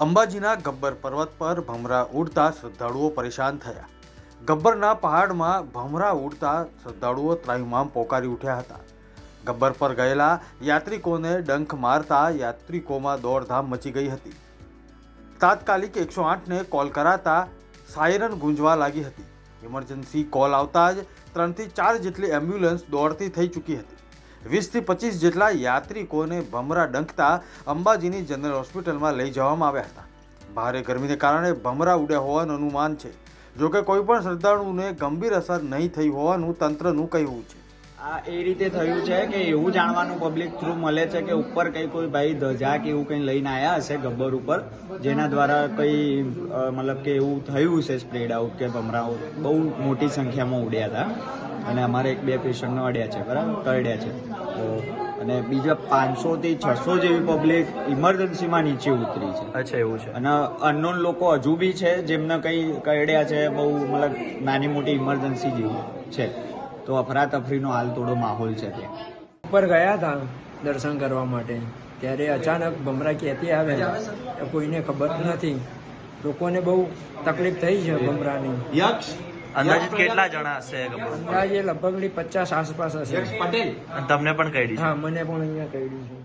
અંબાજીના ગબ્બર પર્વત પર ભમરા ઉડતા શ્રદ્ધાળુઓ પરેશાન થયા। ગબ્બરના પહાડમાં ભમરા ઉડતા શ્રદ્ધાળુઓ ત્રાહિમામ પોકારી ઉઠ્યા હતા। ગબ્બર પર ગયેલા યાત્રિકોને ડંખ મારતા યાત્રિકોમાં દોડધામ મચી ગઈ હતી। તાત્કાલિક 108ને કોલ કરાતા સાયરન ગુંજવા લાગી હતી। ઇમરજન્સી કોલ આવતા જ 3 થી 4 જેટલી એમ્બ્યુલન્સ દોડતી થઈ ચૂકી હતી। 20 થી 25 જેટલા યાત્રિકોને ભમરા ડંખતા અંબાજીની જનરલ હોસ્પિટલમાં લઈ જવામાં આવ્યા હતા। ભારે ગરમીને કારણે ભમરા ઉડ્યા હોવાનું અનુમાન છે। જોકે કોઈ પણ શ્રદ્ધાળુને ગંભીર અસર નહીં થઈ હોવાનું તંત્રનું કહેવું છે। આ એ રીતે થયું છે કે એવું જાણવાનું પબ્લિક થ્રુ મળે છે કે ઉપર કોઈ ભાઈ ધજા કે એવું કંઈ લઈને આવ્યા હશે ગબ્બર ઉપર, જેના દ્વારા કંઈ મતલબ કે એવું થયું છે સ્પ્રેડ આઉટ કે ભમરાઓ બહુ મોટી સંખ્યામાં ઉડ્યા હતા અને અમારે 1-2 પેશન્ટને અડ્યા છે, બરાબર, કરડ્યા છે। તો અને બીજા 500 થી 600 જેવી પબ્લિક ઇમરજન્સીમાં નીચે ઉતરી છે। અચ્છા, એવું છે। અને અનનોન લોકો હજુ બી છે જેમને કંઈ કરડ્યા છે, બહુ મતલબ નાની મોટી ઇમરજન્સી જેવું છે। તો અફરાતફરીનો હાલ થોડો માહોલ છે ત્યાં। ઉપર ગયા હતા દર્શન કરવા માટે, ત્યારે અચાનક ભમરા ક્યાંથી આવે એ કોઈને ખબર નથી। લોકોને બહુ તકલીફ થઈ છે ભમરાની। અંદાજિત કેટલા જણા હશે ગબ્બર? અંદાજે લગભગ 50 આસપાસ હશે। અને તમને પણ કહી દીધું? હા, મને પણ અહીંયા કહ્યું છે।